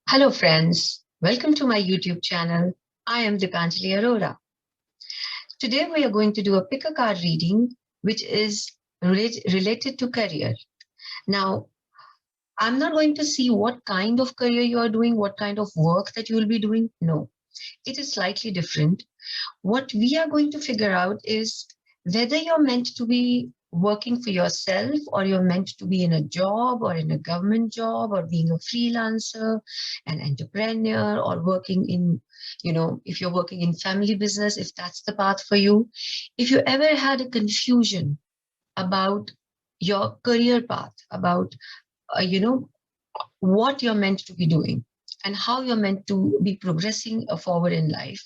Hello friends, welcome to my YouTube channel. I am bdeepanjali Arora. Today we are going to do a pick a card reading which is related to career. Now, I'm not going to see what kind of career you are doing, what kind of work that you will be doing. No, it is slightly different. What we are going to figure out is whether you're meant to be working for yourself or you're meant to be in a job or in a government job or being a freelancer, an entrepreneur, or working in, if you're working in family business, if that's the path for you. If you ever had a confusion about your career path, about, what you're meant to be doing and how you're meant to be progressing forward in life,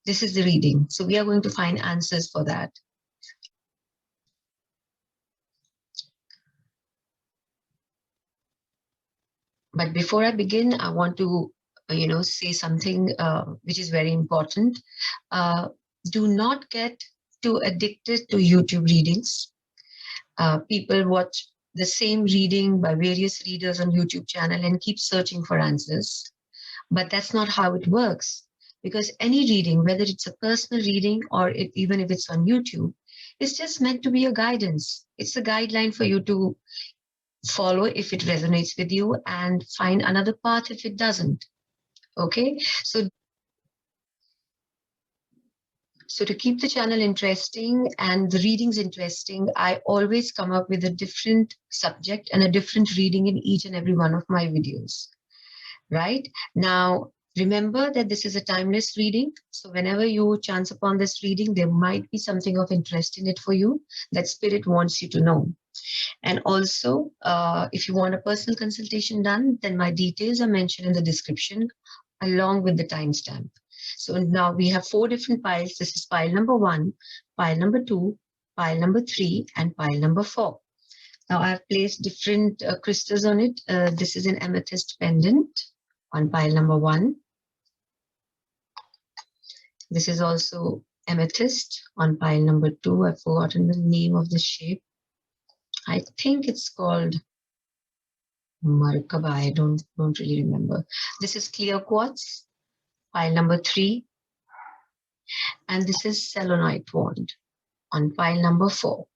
this is the reading. So we are going to find answers for that. But before I begin, I want to, say something which is very important. Do not get too addicted to YouTube readings. People watch the same reading by various readers on YouTube channel and keep searching for answers. But that's not how it works, because any reading, whether it's a personal reading or even if it's on YouTube, it's just meant to be a guidance. It's a guideline for you to follow if it resonates with you and find another path if it doesn't. Okay, so to keep the channel interesting and the readings interesting, I always come up with a different subject and a different reading in each and every one of my videos. Right now, remember that this is a timeless reading. So whenever you chance upon this reading, there might be something of interest in it for you that spirit wants you to know. And also, if you want a personal consultation done, then my details are mentioned in the description along with the timestamp. So now we have 4 different piles. This is pile number 1, pile number 2, pile number 3, and pile number 4. Now I've placed different crystals on it. This is an amethyst pendant on pile number 1. This is also amethyst on pile number 2. I've forgotten the name of the shape. I think it's called Markaba. I don't really remember. This is clear quartz, pile number 3. And this is selenite wand on pile number 4.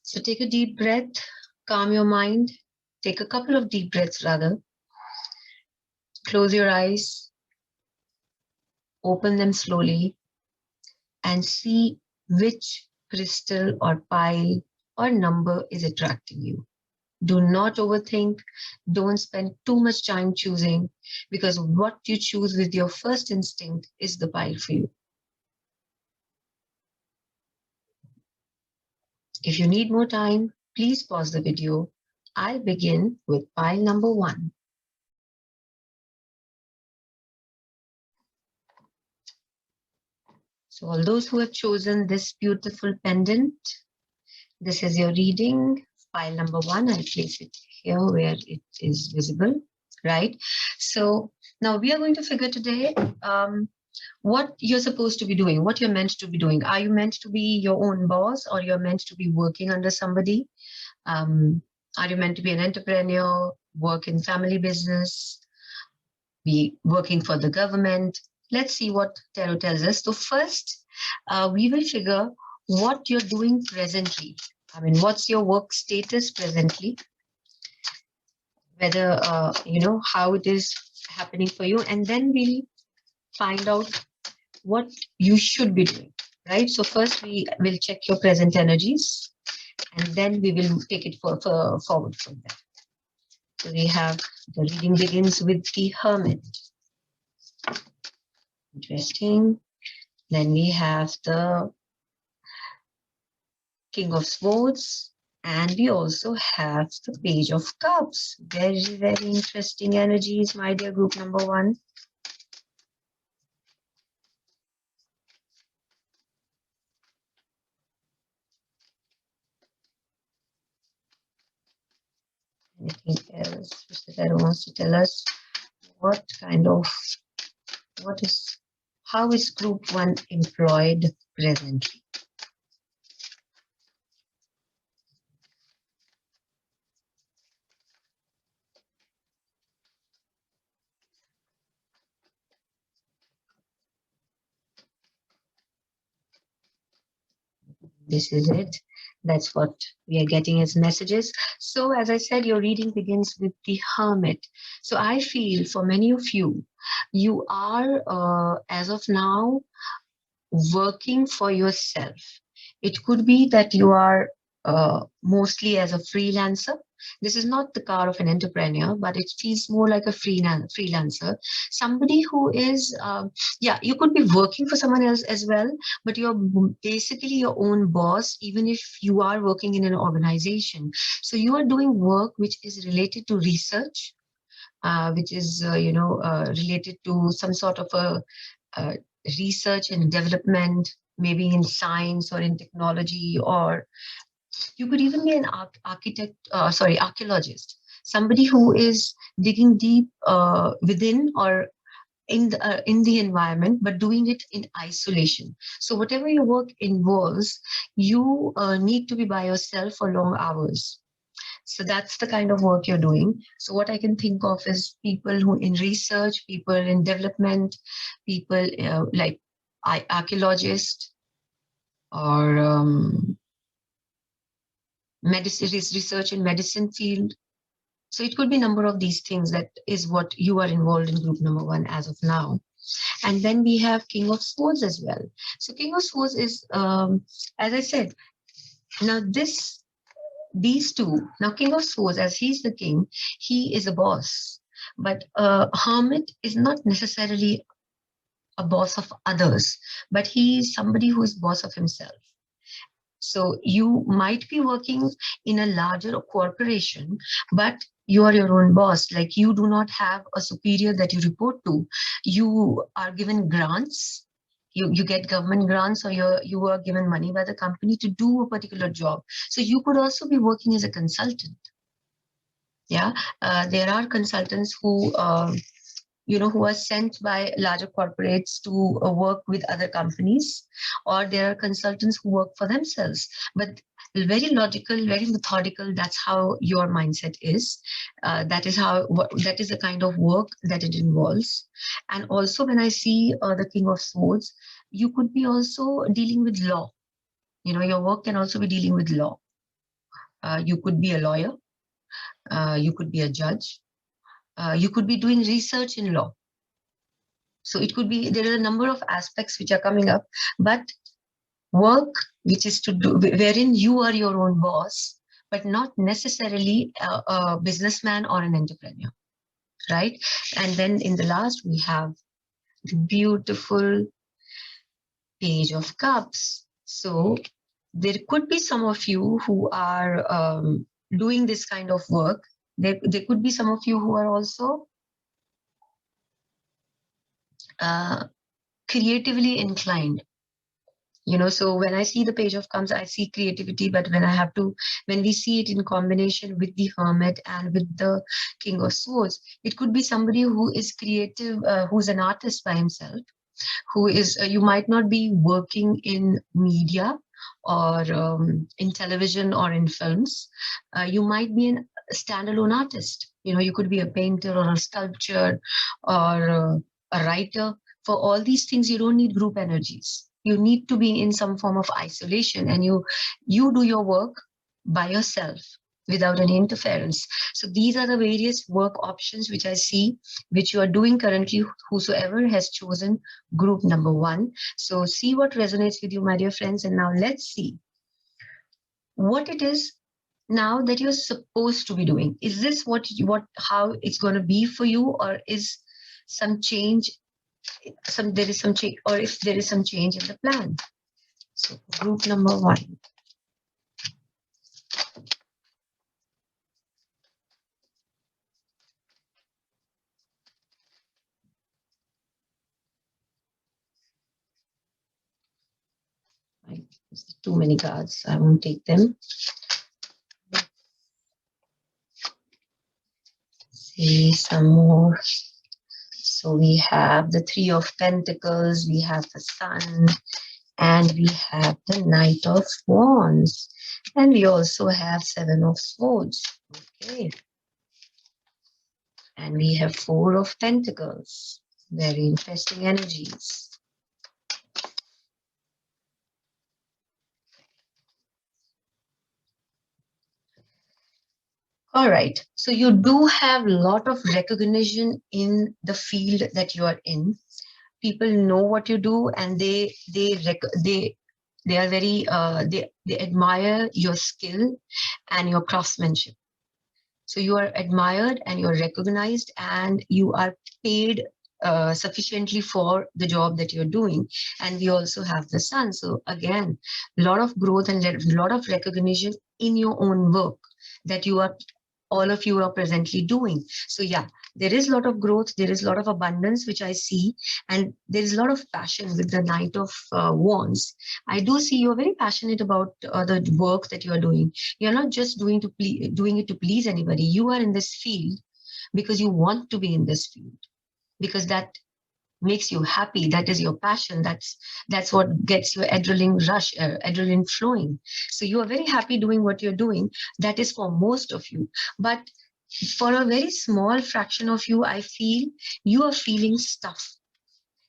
So take a deep breath, calm your mind, take a couple of deep breaths rather. Close your eyes, open them slowly, and see which crystal or pile or number is attracting you. Do not overthink. Don't spend too much time choosing, because what you choose with your first instinct is the pile for you. If you need more time, please pause the video. I'll begin with pile number 1. So all those who have chosen this beautiful pendant, this is your reading. Pile number 1, I'll place it here where it is visible, right? So now we are going to figure today what you're supposed to be doing, what you're meant to be doing. Are you meant to be your own boss, or you're meant to be working under somebody? Are you meant to be an entrepreneur, work in family business, be working for the government? Let's see what tarot tells us. So first, we will figure what you're doing presently. I mean, what's your work status presently? Whether, how it is happening for you. And then we'll find out what you should be doing, right? So first we will check your present energies, and then we will take it forward from there. So we have the reading begins with the Hermit. Interesting. Then we have the King of Swords, and we also have the Page of Cups. Very, very interesting energies, my dear group number 1. Anything else? Mr. Tarot wants to tell us how is group 1 employed presently? This is it. That's what we are getting as messages. So as I said, your reading begins with the Hermit. So I feel for many of you, you are, as of now, working for yourself. It could be that you are mostly as a freelancer. This is not the car of an entrepreneur, but it feels more like a freelancer. Somebody who is, yeah, you could be working for someone else as well, but you're basically your own boss, even if you are working in an organization. So you are doing work which is related to research, which is, related to some sort of a research and development, maybe in science or in technology, or you could even be an archaeologist, somebody who is digging deep within or in the environment, but doing it in isolation. So whatever your work involves, you need to be by yourself for long hours. So that's the kind of work you're doing. So what I can think of is people who in research, people in development, people like archaeologists, or medicine research in medicine field. So it could be a number of these things. That is what you are involved in group number 1 as of now. And then we have King of Swords as well. So King of Swords is, as I said, now these two, now King of Swords, as he's the king, he is a boss. But Hermit is not necessarily a boss of others, but he is somebody who is boss of himself. So you might be working in a larger corporation, but you are your own boss. Like, you do not have a superior that you report to. You are given grants. You get government grants, or you are given money by the company to do a particular job. So you could also be working as a consultant. Yeah, there are consultants who who are sent by larger corporates to work with other companies, or there are consultants who work for themselves. But very logical, very methodical. That's how your mindset is. That is that is the kind of work that it involves. And also, when I see the King of Swords, you could be also dealing with law. Your work can also be dealing with law. You could be a lawyer. You could be a judge. You could be doing research in law. So it could be, there are a number of aspects which are coming up, but work which is to do, wherein you are your own boss, but not necessarily a businessman or an entrepreneur, right? And then in the last, we have the beautiful Page of Cups. So there could be some of you who are doing this kind of work. There could be some of you who are also creatively inclined. So when I see the Page of Cups, I see creativity, but when we see it in combination with the Hermit and with the King of Swords, it could be somebody who is creative, who's an artist by himself, who is, you might not be working in media or in television or in films. You might be a standalone artist. You could be a painter or a sculptor or a writer. For all these things, you don't need group energies. You need to be in some form of isolation, and you do your work by yourself without any interference. So these are the various work options which I see, which you are doing currently, whosoever has chosen group number 1. So see what resonates with you, my dear friends. And now let's see what it is now that you're supposed to be doing. Is this how it's going to be for you, or is some change, there is some change, or if there is some change in the plan? So group number 1. There's too many cards. I won't take them. See some more. So we have the Three of Pentacles, we have the Sun, and we have the Knight of Wands, and we also have Seven of Swords. Okay. And we have Four of Pentacles. Very interesting energies. All right. So you do have a lot of recognition in the field that you are in. People know what you do, and they are very they admire your skill and your craftsmanship. So you are admired and you're recognized and you are paid sufficiently for the job that you're doing. And we also have the sun. So again, a lot of growth and a lot of recognition in your own work that you are all of you are presently doing. So yeah, there is a lot of growth, there is a lot of abundance which I see, and there is a lot of passion with the Knight of Wands. I do see you're very passionate about the work that you are doing. You're not just doing it to please anybody. You are in this field because you want to be in this field, because that makes you happy. That is your passion. That's what gets your adrenaline rush, adrenaline flowing. So you are very happy doing what you're doing. That is for most of you, but for a very small fraction of you, I feel you are feeling stuff.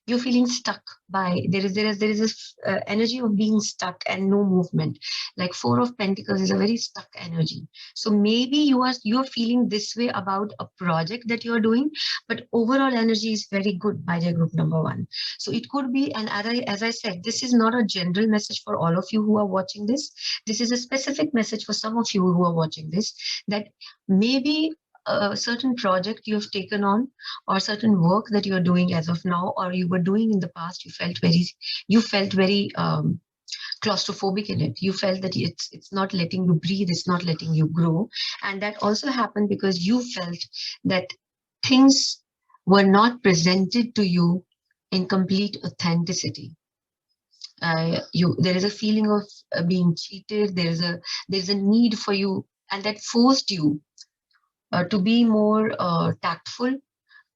You're feeling stuck by there is this energy of being stuck and no movement. Like Four of Pentacles is a very stuck energy. So maybe you're feeling this way about a project that you're doing, but overall energy is very good by the group number one. So it could be, and as I said, this is not a general message for all of you who are watching this. This is a specific message for some of you who are watching this, that maybe a certain project you have taken on, or certain work that you're doing as of now, or you were doing in the past, you felt very claustrophobic in it. You felt that it's not letting you breathe, it's not letting you grow. And that also happened because you felt that things were not presented to you in complete authenticity. You There is a feeling of being cheated. There's a need for you, and that forced you to be more tactful,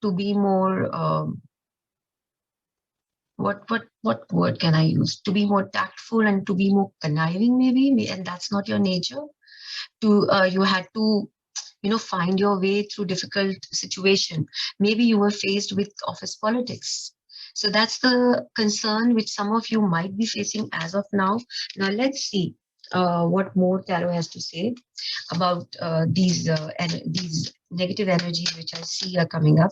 to be more what word can I use? To be more tactful and to be more conniving, maybe, and that's not your nature. You had to, find your way through difficult situation. Maybe you were faced with office politics. So that's the concern which some of you might be facing as of now. Now let's see what more tarot has to say about these negative energies which I see are coming up.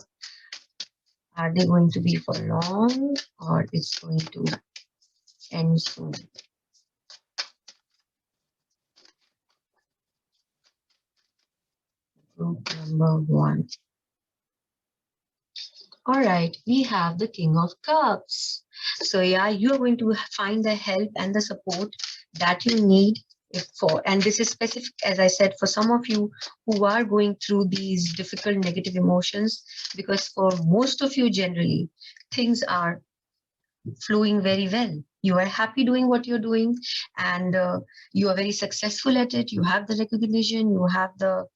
Are they going to be for long, or it's going to end soon? Group number one. All right, we have the King of Cups. So yeah, you're going to find the help and the support that you need for, and this is specific, as I said, for some of you who are going through these difficult negative emotions, because for most of you, generally, things are flowing very well. You are happy doing what you're doing, and you are very successful at it. You have the recognition, you have the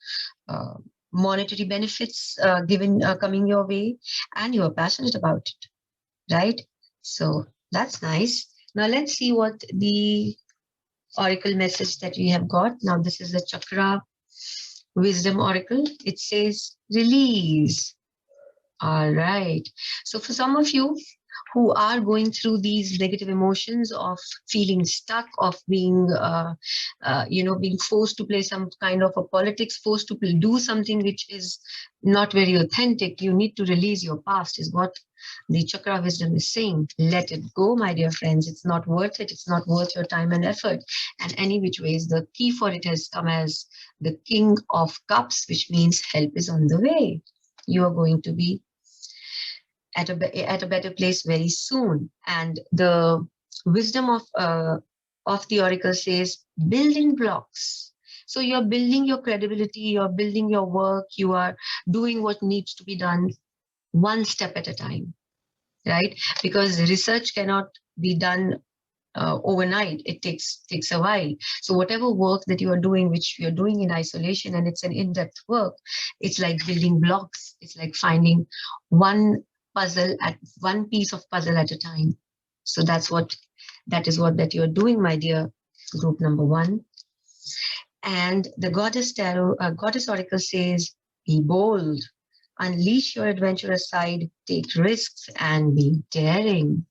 uh, monetary benefits given coming your way, and you are passionate about it, right? So that's nice. Now let's see what the oracle message that we have got. Now this is the chakra wisdom oracle. It says release. All right. So for some of you who are going through these negative emotions of feeling stuck, of being forced to play some kind of a politics, forced to do something which is not very authentic, you need to release your past, is what the chakra wisdom is saying. Let it go, my dear friends. It's not worth it. It's not worth your time and effort. And any which ways, the key for it has come as the King of Cups, which means help is on the way. You are going to be at a better place very soon. And the wisdom of the oracle says building blocks. So you're building your credibility, you're building your work, you are doing what needs to be done one step at a time, right? Because research cannot be done overnight. It takes a while. So whatever work that you are doing, which you're doing in isolation, and it's an in-depth work, it's like building blocks. It's like finding one one piece of puzzle at a time. So that is what that you're doing, my dear group number one. And the goddess oracle says, be bold, unleash your adventurous side, take risks, and be daring.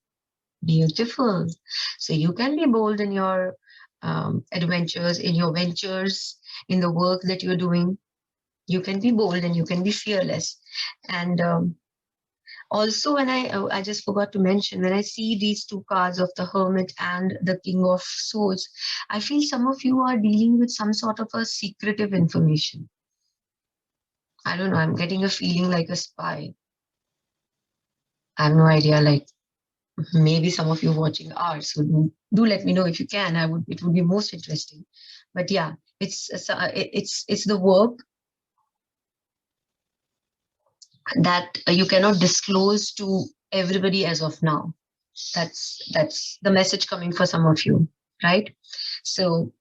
Beautiful. So you can be bold in your adventures, in your ventures, in the work that you're doing. You can be bold and you can be fearless. And also, when I just forgot to mention, when I see these two cards of the Hermit and the King of Swords, I feel some of you are dealing with some sort of a secretive information. I don't know, I'm getting a feeling like a spy. I have no idea, like maybe some of you watching are, so do let me know if you can. It would be most interesting. But yeah, it's the work that you cannot disclose to everybody as of now. That's the message coming for some of you, right? So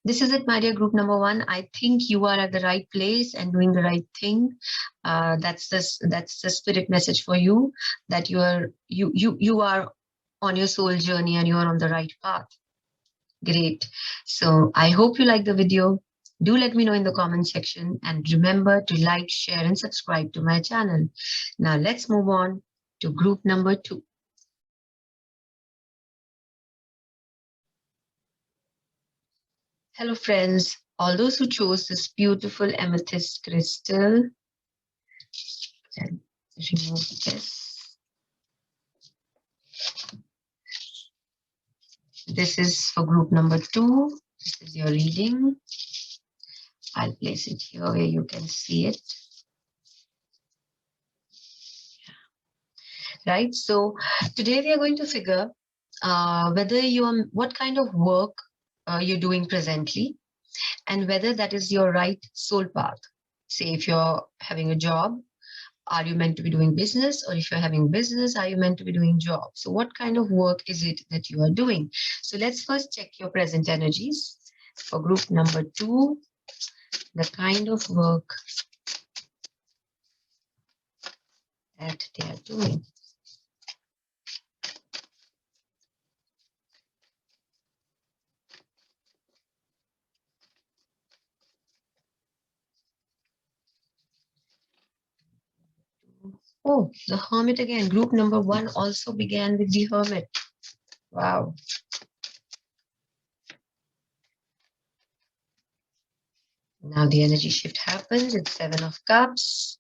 this is it, my dear group number one. I think you are at the right place and doing the right thing. That's the spirit message for you, that you are on your soul journey and you are on the right path. Great. So I hope you like the video. Do let me know in the comment section, and remember to like, share, and subscribe to my channel. Now let's move on to group number two. Hello friends, all those who chose this beautiful amethyst crystal, and remove this. This is for group number two. This is your reading. I'll place it here where you can see it. Right, so today we are going to figure what kind of work you're doing presently, and whether that is your right soul path. Say if you're having a job, are you meant to be doing business? Or if you're having business, are you meant to be doing job? So what kind of work is it that you are doing? So let's first check your present energies. For group number two, the kind of work that they are doing. Oh, the Hermit again. Group number one also began with the Hermit. Wow. Now the energy shift happens. It's Seven of Cups.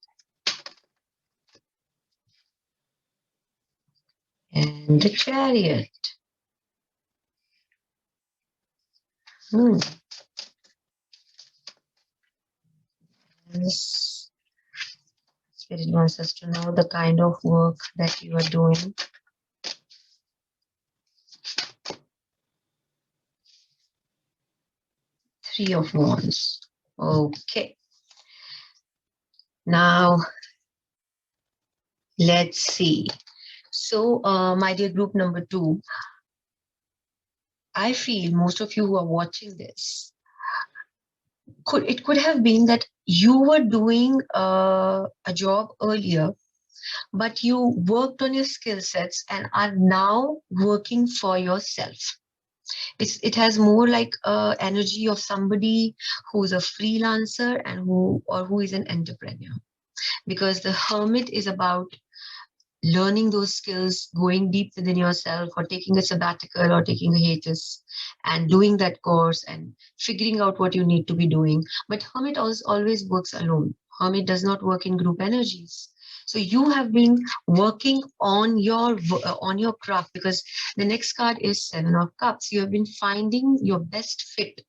And the Chariot. This Spirit wants us to know the kind of work that you are doing. Three of Wands. Okay. Now, let's see. So, my dear group number two, I feel most of you who are watching this, it could have been that you were doing a job earlier, but you worked on your skill sets and are now working for yourself. It has more like energy of somebody who's a freelancer and who is an entrepreneur, because the Hermit is about learning those skills, going deep within yourself, or taking a sabbatical or taking a hiatus and doing that course and figuring out what you need to be doing. But Hermit always works alone. Hermit does not work in group energies. So you have been working on your craft, because the next card is Seven of Cups. You have been finding your best fit.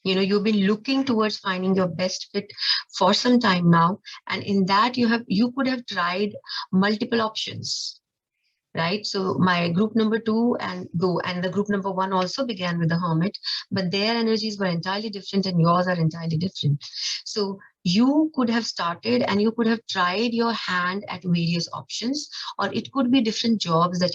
You've been looking towards finding your best fit for some time now, and in that you could have tried multiple options, right? So my group number two and the group number one also began with the Hermit, but their energies were entirely different and yours are entirely different. So you could have started and you could have tried your hand at various options, or it could be different jobs that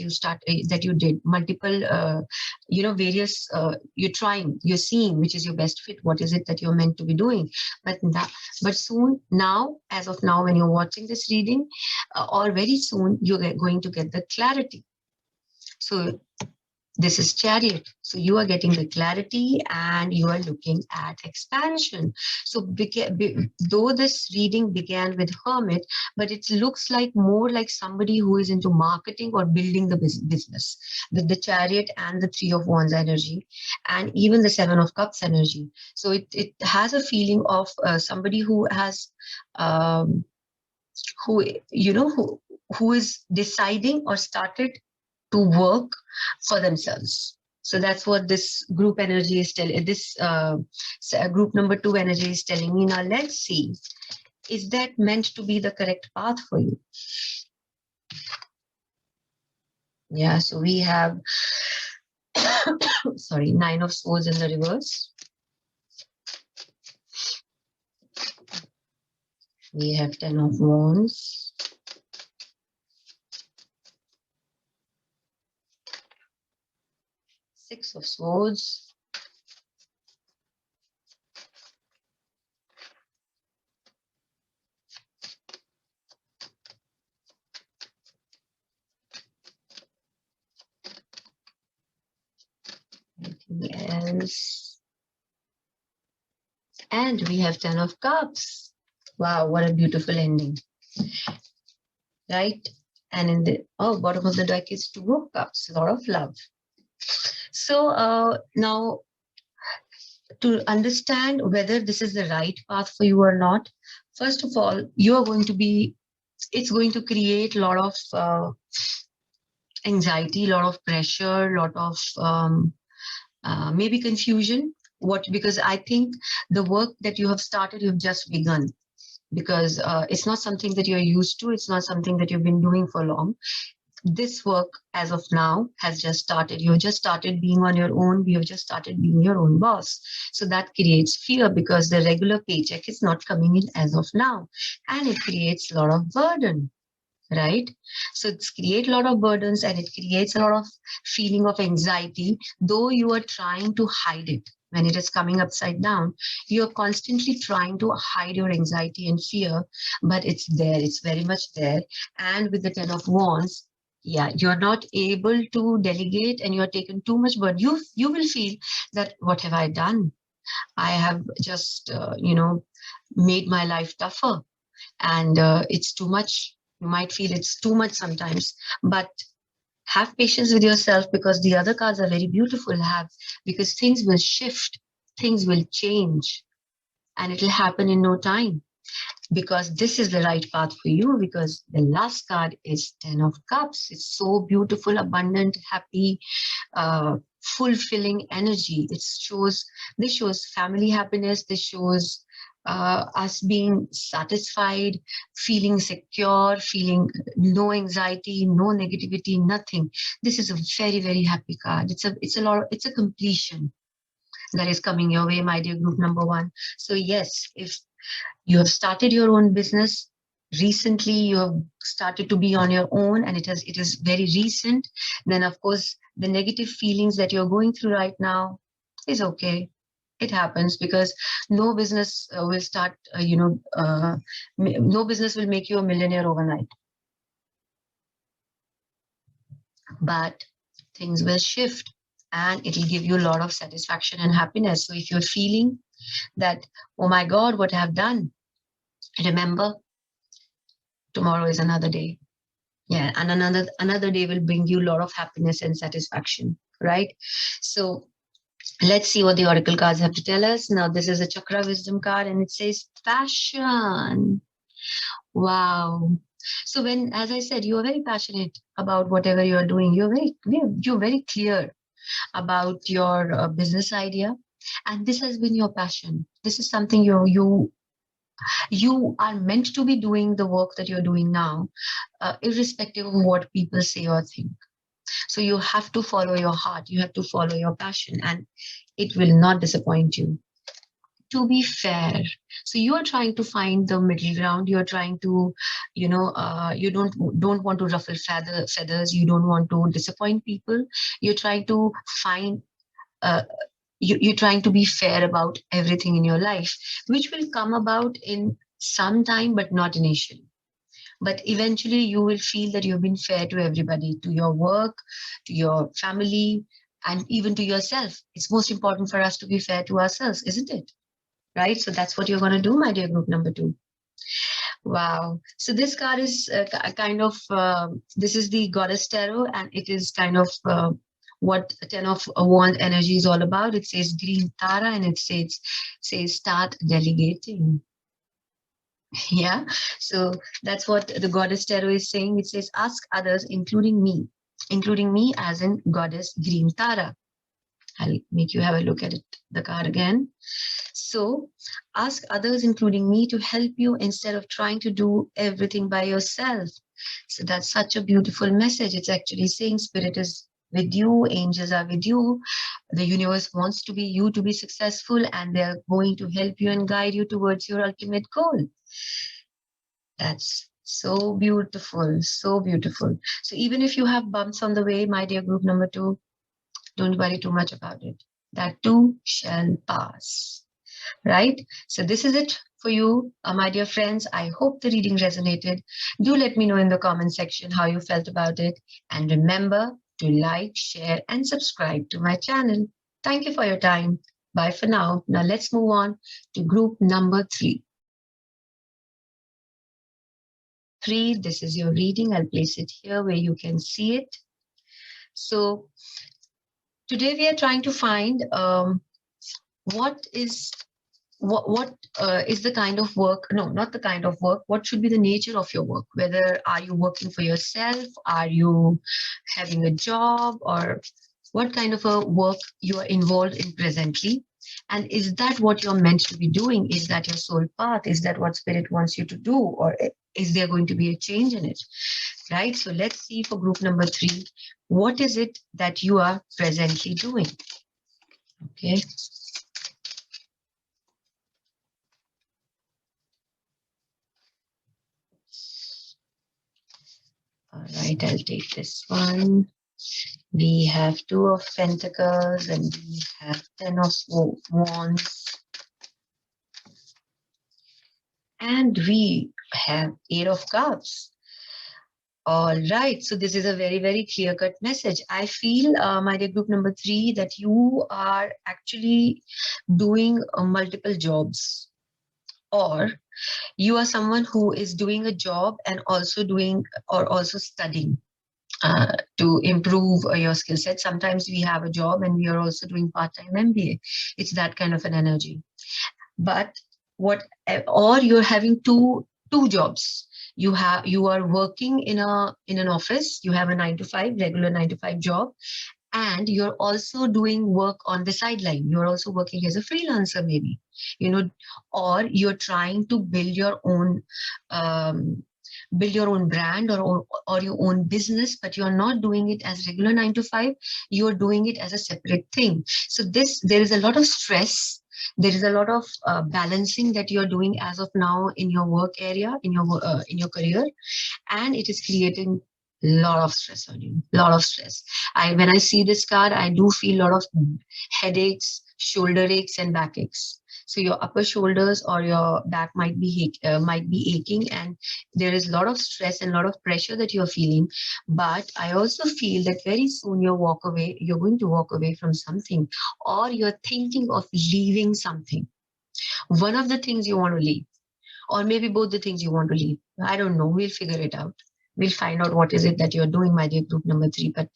you did multiple, various, you're trying, you're seeing which is your best fit, what is it that you're meant to be doing. But soon, now, as of now, when you're watching this reading, or very soon, you're going to get the clarity. So This is chariot. So you are getting the clarity and you are looking at expansion. So though this reading began with hermit, but it looks like more like somebody who is into marketing or building the business with the chariot and the three of wands energy and even the seven of cups energy. So it has a feeling of somebody who has who who is deciding or started to work for themselves. So that's what this group energy is telling. This group number 2 energy is telling me. Now let's see, is that meant to be the correct path for you? Yeah, so we have sorry, 9 of swords in the reverse. We have 10 of wands. Six of swords. Anything else? And we have 10 of cups. Wow, what a beautiful ending. Right? And in the bottom of the deck is 2 of cups, a lot of love. So now, to understand whether this is the right path for you or not, first of all, it's going to create a lot of anxiety, a lot of pressure, a lot of maybe confusion. Because I think the work that you have started, you've just begun, because it's not something that you're used to. It's not something that you've been doing for long. This work as of now has just started. You've just started being on your own. You've just started being your own boss. So that creates fear because the regular paycheck is not coming in as of now. And it creates a lot of burden, right? So it's create a lot of burdens and it creates a lot of feeling of anxiety, though you are trying to hide it. When it is coming upside down, you're constantly trying to hide your anxiety and fear, but it's there, it's very much there. And with the 10 of wands, yeah, you're not able to delegate and you're taken too much, but you will feel that, what have I done? I have just made my life tougher, and it's too much. You might feel it's too much sometimes, but have patience with yourself, because the other cards are very beautiful. Because things will shift, things will change, and it will happen in no time, because this is the right path for you. Because the last card is 10 of cups. It's so beautiful, abundant, happy, fulfilling energy. This shows family happiness. This shows us being satisfied, feeling secure, feeling no anxiety, no negativity, nothing. This is a very, very happy card. It's a completion that is coming your way, my dear group number 1. So yes, if you have started your own business recently, you have started to be on your own, and it is very recent, then of course the negative feelings that you're going through right now is okay. It happens, because no business will start no business will make you a millionaire overnight, but things will shift and it'll give you a lot of satisfaction and happiness. So if you're feeling that, oh my God, what I have done, remember, tomorrow is another day. Yeah, and another day will bring you a lot of happiness and satisfaction, right? So let's see what the oracle cards have to tell us. Now, this is a chakra wisdom card, and it says passion. Wow. So when, as I said, you are very passionate about whatever you are doing. You're very clear about your business idea, and this has been your passion. This is something you are meant to be doing, the work that you're doing now, irrespective of what people say or think. So you have to follow your heart, you have to follow your passion, and it will not disappoint you. To be fair, so you are trying to find the middle ground. You're trying to, you don't want to ruffle feathers. You don't want to disappoint people. You're trying to find uh, you're trying to be fair about everything in your life, which will come about in some time, but not initially. But eventually you will feel that you've been fair to everybody, to your work, to your family, and even to yourself. It's most important for us to be fair to ourselves, isn't it? Right? So that's what you're going to do, my dear group number 2. Wow. So this card is kind of, this is the Goddess Tarot, and it is kind of what Ten of Wand energy is all about. It says Green Tara, and it says start delegating. Yeah. So that's what the Goddess Tarot is saying. It says ask others, including me as in Goddess Green Tara. I'll make you have a look at it, the card again. So ask others, including me, to help you instead of trying to do everything by yourself. So that's such a beautiful message. It's actually saying spirit is with you, angels are with you. The universe wants you to be successful, and they're going to help you and guide you towards your ultimate goal. That's so beautiful, so beautiful. So even if you have bumps on the way, my dear group number 2, don't worry too much about it. That too shall pass. Right? So this is it for you, my dear friends. I hope the reading resonated. Do let me know in the comment section how you felt about it. And remember to like, share, and subscribe to my channel. Thank you for your time. Bye for now. Now let's move on to group number 3. This is your reading. I'll place it here where you can see it. So today we are trying to find what is the kind of work, no, not the kind of work, what should be the nature of your work? Whether are you working for yourself, are you having a job, or what kind of a work you are involved in presently? And is that what you're meant to be doing? Is that your soul path? Is that what spirit wants you to do? Or is there going to be a change in it? Right? So let's see for group number 3, what is it that you are presently doing? Okay. All right, I'll take this one. We have 2 of Pentacles, and we have 10 of Wands. And we have 8 of Cups. All right, so this is a very, very clear-cut message. I feel, my dear group number 3, that you are actually doing multiple jobs, or you are someone who is doing a job and also studying to improve your skill set. Sometimes we have a job and we are also doing part-time MBA. It's that kind of an energy. But or you're having two jobs. You are working in an office. You have a 9 to 5, regular 9 to 5 job, and you're also doing work on the sideline. You're also working as a freelancer, maybe, or you're trying to build your own brand or your own business, but you're not doing it as regular 9 to 5. You're doing it as a separate thing. So there is a lot of stress. There is a lot of balancing that you're doing as of now in your work area, in your career, and it is creating a lot of stress on you. Lot of stress. When I see this card, I do feel a lot of headaches, shoulder aches, and back aches. So your upper shoulders or your back might be aching, and there is a lot of stress and a lot of pressure that you're feeling. But I also feel that very soon you're going to walk away from something, or you're thinking of leaving something. One of the things you want to leave, or maybe both the things you want to leave. I don't know. We'll figure it out. We'll find out what is it that you're doing, my dear group number 3. But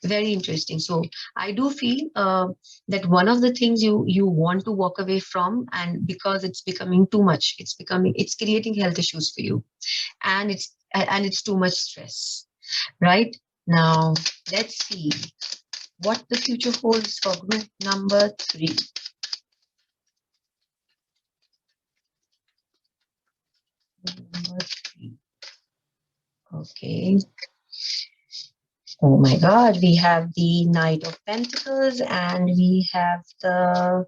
very interesting. So I do feel that one of the things you want to walk away from, and because it's becoming too much, it's creating health issues for you, and it's too much stress. Right? Now let's see what the future holds for group number 3. Number 3. Okay. Oh my God, we have the Knight of Pentacles, and we have the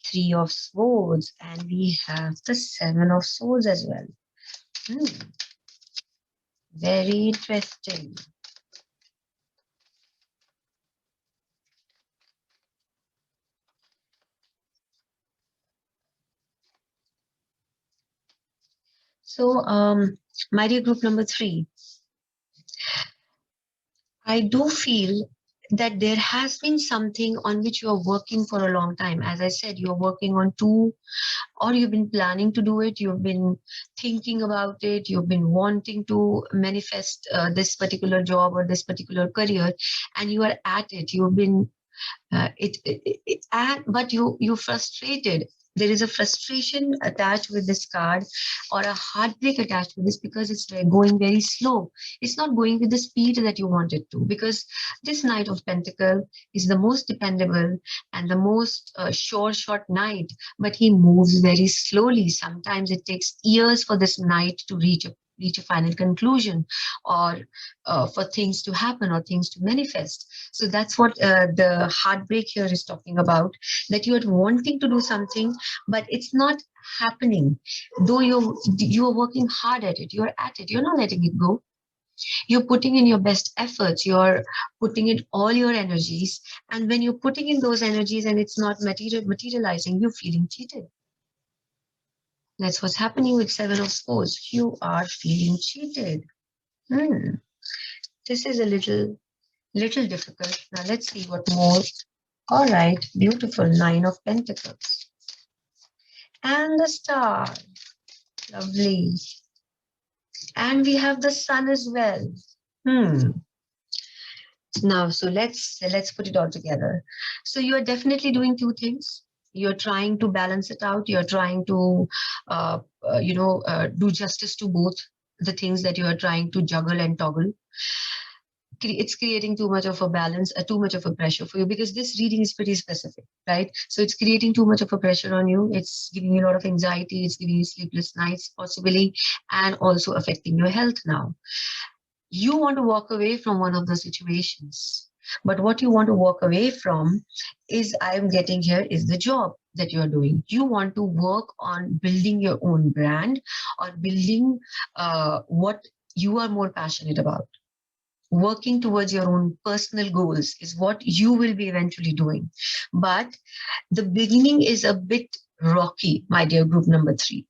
3 of Swords, and we have the 7 of Swords as well. Very interesting. So, my dear group number 3, I do feel that there has been something on which you are working for a long time. As I said, you're working on two, or you've been planning to do it, you've been thinking about it, you've been wanting to manifest this particular job or this particular career, and you are at it. You've been but you're frustrated. There is a frustration attached with this card, or a heartbreak attached with this, because it's going very slow. It's not going with the speed that you want it to, because this Knight of Pentacle is the most dependable and the most sure shot knight, but he moves very slowly. Sometimes it takes years for this knight to reach a final conclusion, or for things to happen or things to manifest. So that's what the heartbreak here is talking about, that you are wanting to do something, but it's not happening. Though you're working hard at it, you're at it, you're not letting it go. You're putting in your best efforts, you're putting in all your energies. And when you're putting in those energies and it's not materializing, you're feeling cheated. That's what's happening with Seven of Swords. You are feeling cheated. This is a little difficult. Now let's see what more. All right, beautiful. Nine of Pentacles. And the Star. Lovely. And we have the Sun as well. Now, so let's put it all together. So you are definitely doing two things. You're trying to balance it out. You're trying to, do justice to both the things that you are trying to juggle and toggle. It's creating too much of a balance, too much of a pressure for you, because this reading is pretty specific, right? So it's creating too much of a pressure on you. It's giving you a lot of anxiety. It's giving you sleepless nights, possibly, and also affecting your health now. You want to walk away from one of the situations, but what you want to walk away from is, I'm getting here, is the job that you're doing. You want to work on building your own brand, or building what you are more passionate about. Working towards your own personal goals is what you will be eventually doing. But the beginning is a bit rocky, my dear group number 3.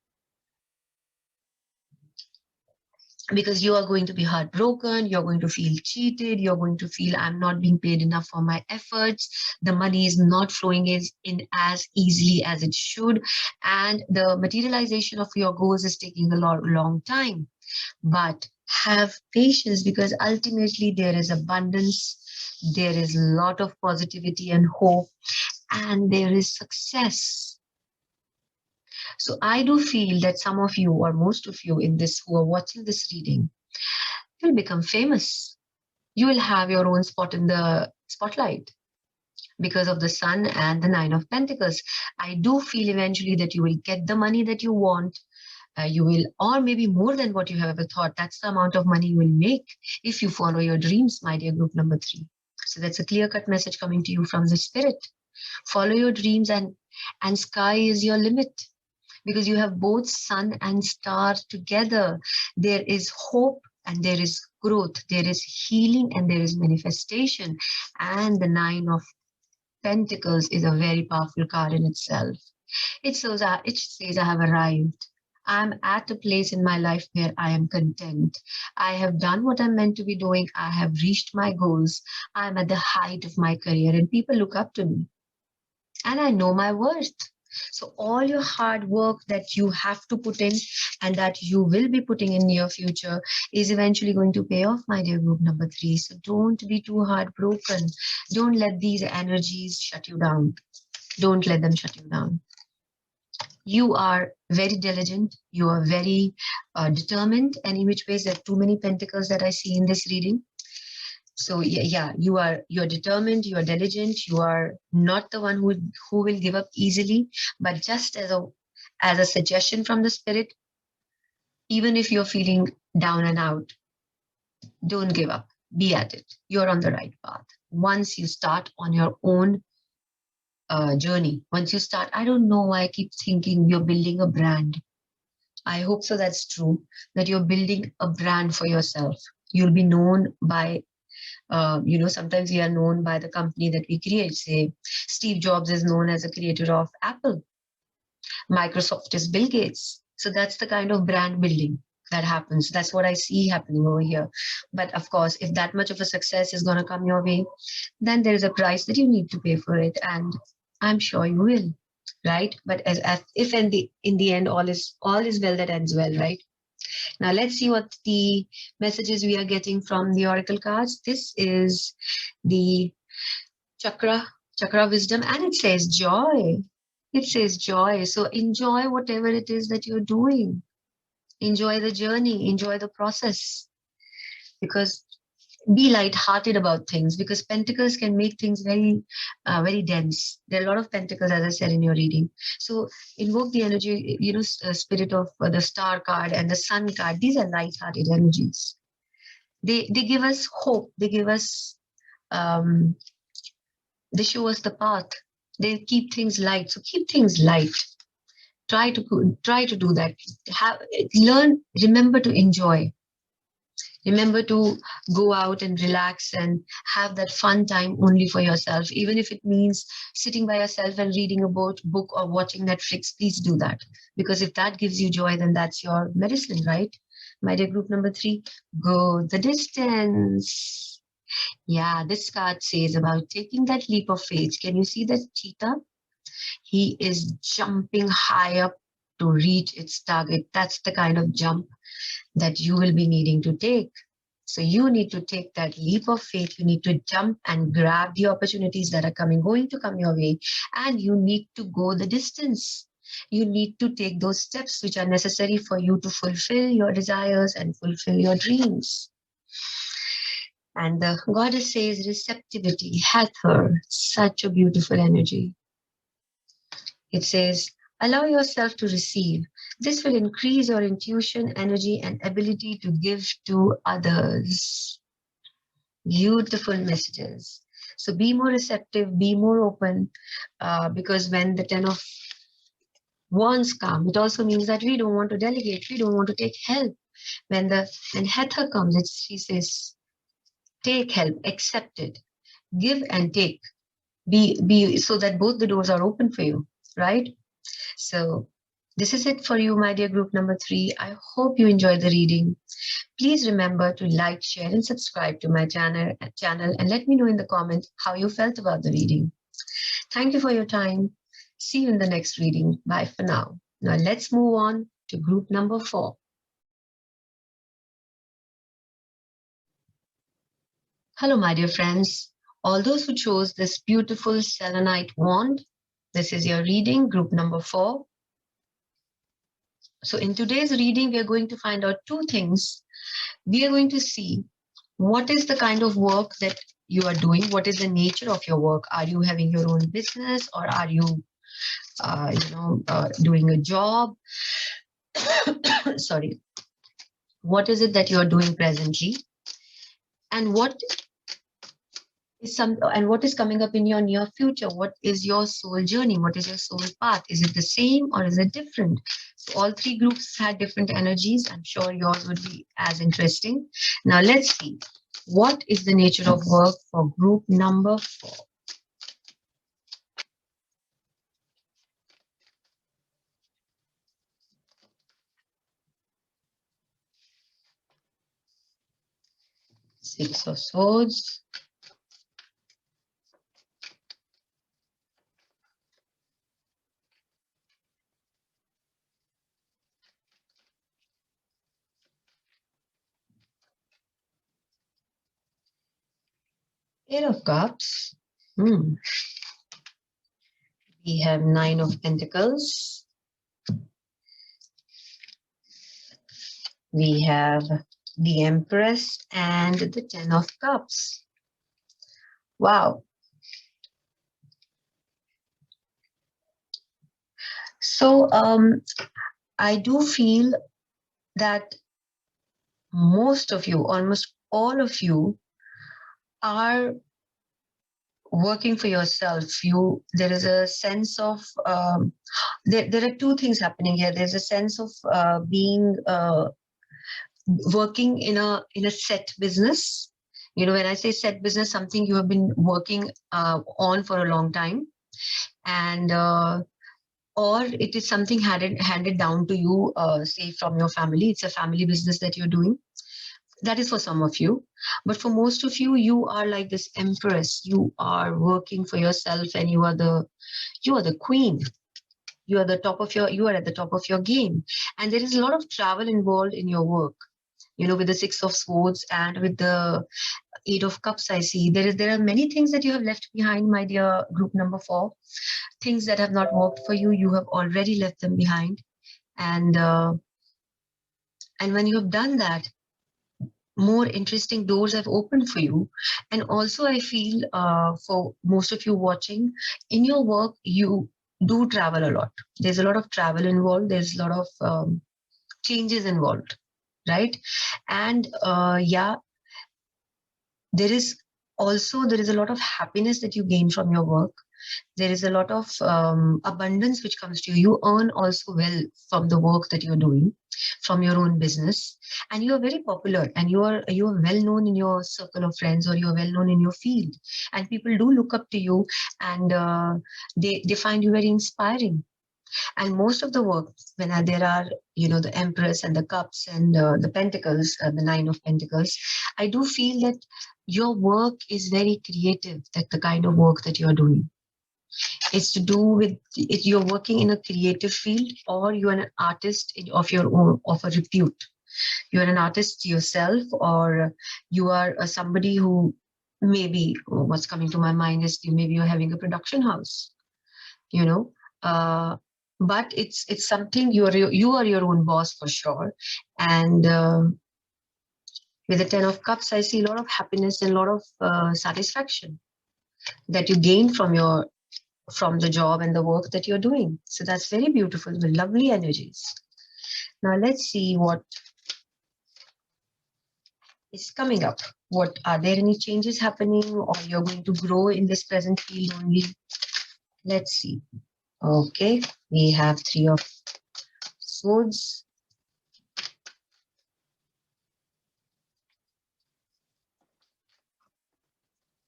Because you are going to be heartbroken, you're going to feel cheated, you're going to feel, I'm not being paid enough for my efforts, the money is not flowing in as easily as it should, and the materialization of your goals is taking a long time. But have patience, because ultimately there is abundance, there is a lot of positivity and hope, and there is success. So I do feel that some of you, or most of you in this who are watching this reading, will become famous. You will have your own spot in the spotlight because of the Sun and the Nine of Pentacles. I do feel eventually that you will get the money that you want. You will, or maybe more than what you have ever thought. That's the amount of money you will make if you follow your dreams, my dear group number 3. So that's a clear-cut message coming to you from the spirit. Follow your dreams, and sky is your limit. Because you have both Sun and Star together. There is hope and there is growth. There is healing and there is manifestation. And the Nine of Pentacles is a very powerful card in itself. It says, I have arrived. I'm at a place in my life where I am content. I have done what I'm meant to be doing. I have reached my goals. I'm at the height of my career, and people look up to me. And I know my worth. So all your hard work that you have to put in, and that you will be putting in near future, is eventually going to pay off, my dear group number 3. So don't be too heartbroken. Don't let these energies shut you down. Don't let them shut you down. You are very diligent. You are very determined. And in which ways, there are too many pentacles that I see in this reading. So yeah, you're determined, you are diligent, you are not the one who will give up easily. But just as a suggestion from the spirit, even if you're feeling down and out, don't give up. Be at it. You're on the right path. Once you start on your own journey, once you start, I don't know why I keep thinking you're building a brand. I hope so that's true, that you're building a brand for yourself. You'll be known by sometimes we are known by the company that we create. Say, Steve Jobs is known as a creator of Apple. Microsoft is Bill Gates. So that's the kind of brand building. that happens. That's what I see happening over here. But of course, if that much of a success is going to come your way, then there is a price that you need to pay for it, and I'm sure you will, right? But as if in the end all is well that ends well, right? Now let's see what the messages we are getting from the oracle cards. This is the chakra wisdom, and it says joy. It says joy. So enjoy whatever it is that you're doing. Enjoy the journey, enjoy the process, because be light-hearted about things, because pentacles can make things very very dense. There are a lot of pentacles, as I said in your reading. So invoke the energy, spirit of the star card and the sun card. These are light-hearted energies. They give us hope. They give us they show us the path. They keep things light. So keep things light. Try to do that. Remember to enjoy. Remember to go out and relax and have that fun time only for yourself. Even if it means sitting by yourself and reading a book or watching Netflix, please do that. Because if that gives you joy, then that's your medicine, right? My dear group number 3, go the distance. Yeah, this card says about taking that leap of faith. Can you see that cheetah? He is jumping high up to reach its target. That's the kind of jump that you will be needing to take. So you need to take that leap of faith. You need to jump and grab the opportunities that are going to come your way. And you need to go the distance. You need to take those steps which are necessary for you to fulfill your desires and fulfill your dreams. And the goddess says receptivity, Hather, such a beautiful energy. It says, allow yourself to receive. This will increase your intuition, energy, and ability to give to others. Beautiful messages. So be more receptive, be more open, because when the 10 of Wands come, it also means that we don't want to delegate, we don't want to take help. When Hether comes, she says, take help, accept it, give and take. Be so that both the doors are open for you, right? So this is it for you, my dear group number 3. I hope you enjoyed the reading. Please remember to like, share, and subscribe to my channel, and let me know in the comments how you felt about the reading. Thank you for your time. See you in the next reading. Bye for now. Now let's move on to group number 4. Hello, my dear friends. All those who chose this beautiful selenite wand, this is your reading, group number 4. So in today's reading, we are going to find out 2 things. We are going to see what is the kind of work that you are doing. What is the nature of your work? Are you having your own business, or are you, doing a job? Sorry. What is it that you are doing presently? And what is coming up in your near future? What is your soul journey? What is your soul path? Is it the same or is it different? So all 3 groups had different energies. I'm sure yours would be as interesting. Now let's see. What is the nature of work for group number 4? Six of Swords. Eight of Cups. We have 9 of Pentacles. We have the Empress and the 10 of Cups. Wow. So I do feel that most of you, almost all of you, are working for yourself. There is a sense of there are 2 things happening here. There's a sense of being working in a set business. When I say set business, something you have been working on for a long time, and or it is something handed down to you, say from your family. It's a family business that you're doing. That is for some of you, but for most of you, you are like this empress. You are working for yourself, and you are the queen. You are at the top of your game, and there is a lot of travel involved in your work. With the Six of Swords and with the Eight of Cups, I see there are many things that you have left behind, my dear group number 4. Things that have not worked for you, you have already left them behind, and when you have done that, more interesting doors have opened for you. And also, I feel for most of you watching, in your work, you do travel a lot. There's a lot of travel involved. There's a lot of changes involved, right? And yeah, there is a lot of happiness that you gain from your work. There is a lot of abundance which comes to you. You earn also well from the work that you're doing, from your own business, and you are very popular, and you are well known in your circle of friends, or you are well known in your field, and people do look up to you, and they find you very inspiring. And most of the work, when there are, the Empress and the Cups and the Pentacles, the Nine of Pentacles, I do feel that your work is very creative. That the kind of work that you're doing, it's to do with it. You're working in a creative field, or you're an artist of your own, of a repute. You're an artist yourself, or you are somebody who, maybe what's coming to my mind is maybe you're having a production house, you know uh, but it's something. You are your own boss for sure. And with the Ten of Cups, I see a lot of happiness and a lot of satisfaction that you gain from the job and the work that you're doing. So that's very beautiful, with lovely energies. Now let's see what is coming up. What are there any changes happening, or you're going to grow in this present field only? Let's see. Okay, we have Three of Swords.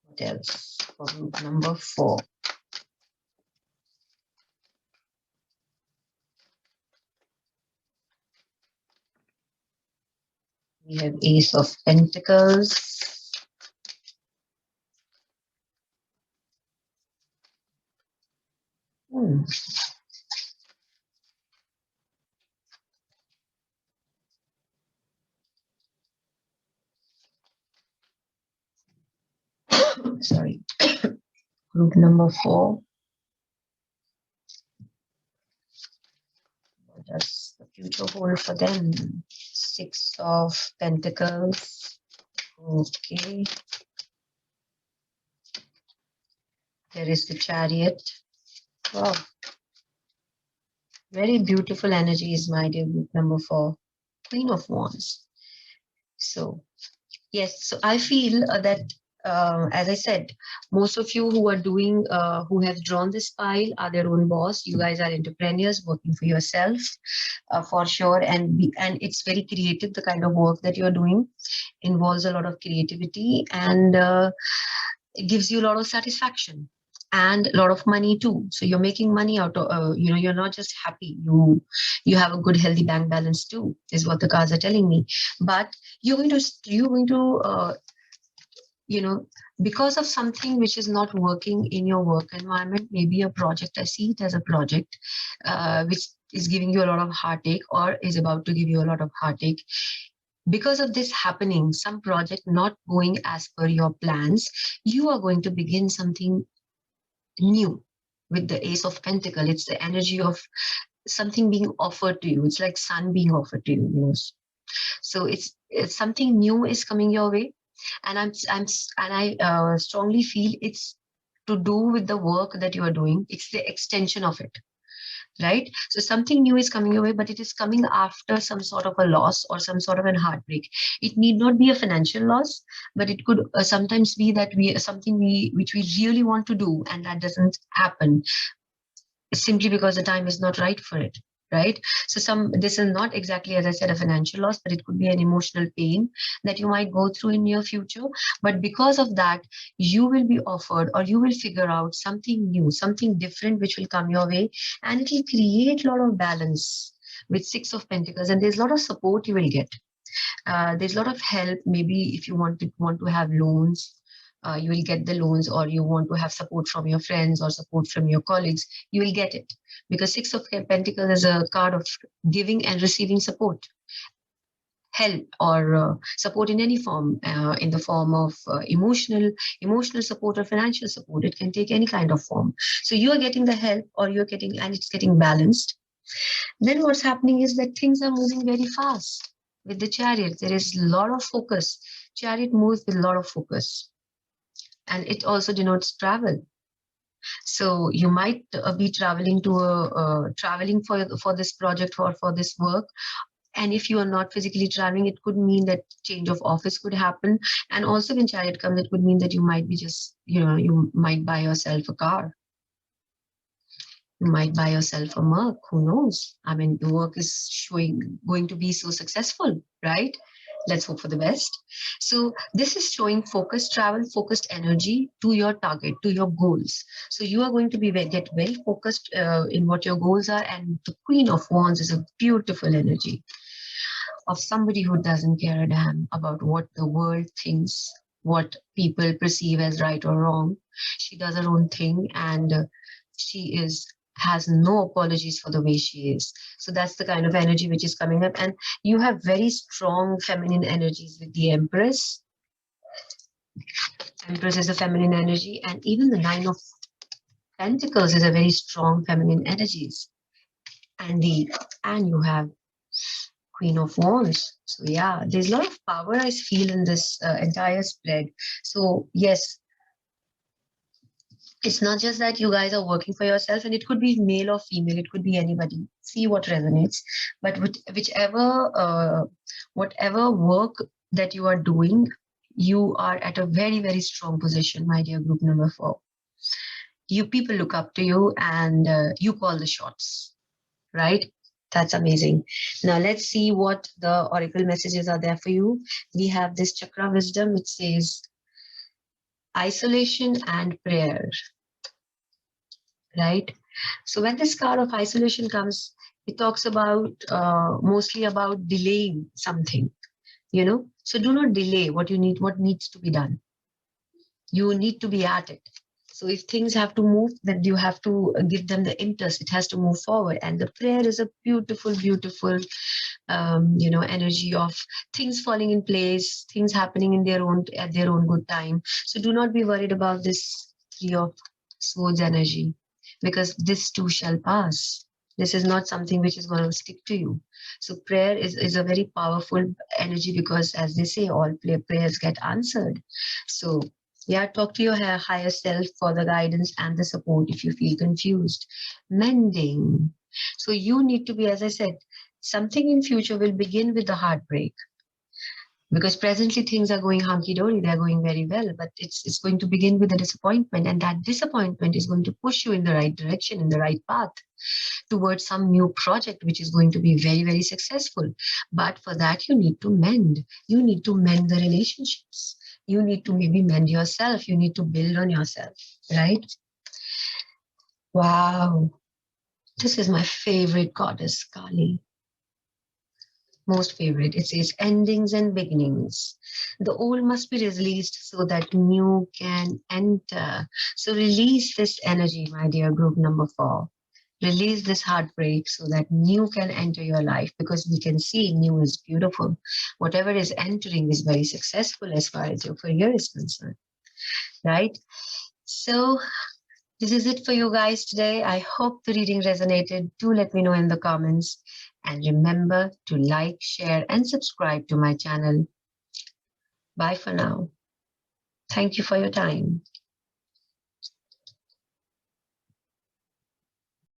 What else for group number 4? We have Ace of Pentacles. Sorry. Group number 4. What does the future hold for them? Six of Pentacles. Okay. There is the Chariot. Wow. Very beautiful energies, my dear group number 4. Queen of Wands. So, yes, so I feel that, as I said, most of you who are doing, who have drawn this pile are their own boss. You guys are entrepreneurs working for yourself, for sure. And it's very creative. The kind of work that you're doing involves a lot of creativity, and it gives you a lot of satisfaction and a lot of money too. So you're making money out of, you're not just happy. You have a good healthy bank balance too, is what the cards are telling me. But you're going to because of something which is not working in your work environment, maybe a project. I see it as a project which is giving you a lot of heartache, or is about to give you a lot of heartache. Because of this happening, some project not going as per your plans, you are going to begin something new. With the Ace of Pentacle, it's the energy of something being offered to you. It's like sun being offered to you. So it's something new is coming your way, and I strongly feel it's to do with the work that you are doing. It's the extension of it, right? So something new is coming your way, but it is coming after some sort of a loss or some sort of a heartbreak. It need not be a financial loss, but it could sometimes be that which we really want to do, and that doesn't happen simply because the time is not right for it. right? So this is not exactly, as I said, a financial loss, but it could be an emotional pain that you might go through in your future. But because of that, you will be offered, or you will figure out something new, something different, which will come your way, and it will create a lot of balance with Six of Pentacles. And there's a lot of support you will get. There's a lot of help. Maybe if you want to have loans, you will get the loans, or you want to have support from your friends or support from your colleagues, you will get it, because Six of Pentacles is a card of giving and receiving support, help, or support in any form, in the form of emotional support or financial support. It can take any kind of form. So you are getting the help, or you're getting, and it's getting balanced. Then what's happening is that things are moving very fast. With the Chariot, there is a lot of focus. Chariot moves with a lot of focus, and it also denotes travel. So you might be traveling to traveling for this project or for this work. And if you are not physically traveling, it could mean that change of office could happen. And also when Chariot comes, it could mean that you might be just, you might buy yourself a car. You might buy yourself a Merc. Who knows? I mean, the work is going to be so successful, right? Let's hope for the best. So this is showing focused travel, focused energy to your target, to your goals. So you are going to get very focused in what your goals are. And the Queen of Wands is a beautiful energy of somebody who doesn't care a damn about what the world thinks, what people perceive as right or wrong. She does her own thing, and she has no apologies for the way she is. So that's the kind of energy which is coming up. And you have very strong feminine energies with the Empress. Empress is a feminine energy, and even the Nine of Pentacles is a very strong feminine energies. And you have Queen of Wands. So yeah, there's a lot of power I feel in this entire spread. So yes, it's not just that you guys are working for yourself, and it could be male or female, it could be anybody. See what resonates. But whatever work that you are doing, you are at a very, very strong position, my dear group number 4. You people look up to you, and you call the shots, right? That's amazing. Now let's see what the oracle messages are there for you. We have this chakra wisdom, which says isolation and prayer, right? So when this card of isolation comes, it talks about mostly about delaying something, so do not delay what needs to be done. You need to be at it. So if things have to move, then you have to give them the impetus. It has to move forward. And the prayer is a beautiful, beautiful energy of things falling in place, things happening at their own good time. So do not be worried about this Three of Swords energy, because this too shall pass. This is not something which is going to stick to you. So prayer is a very powerful energy, because as they say, all prayers get answered. So yeah, talk to your higher self for the guidance and the support if you feel confused. Mending. So you need to be, as I said, something in future will begin with the heartbreak, because presently things are going hunky-dory, they're going very well, but it's going to begin with a disappointment, and that disappointment is going to push you in the right direction, in the right path, towards some new project which is going to be very, very successful. But for that, you need to mend. You need to mend the relationships. You need to maybe mend yourself. You need to build on yourself, right? Wow. This is my favorite goddess, Kali. Most favorite. It says endings and beginnings. The old must be released so that new can enter. So release this energy, my dear group number 4. Release this heartbreak so that new can enter your life, because we can see new is beautiful. Whatever is entering is very successful as far as your career is concerned, right? So this is it for you guys today. I hope the reading resonated. Do let me know in the comments. And remember to like, share, and subscribe to my channel. Bye for now. Thank you for your time.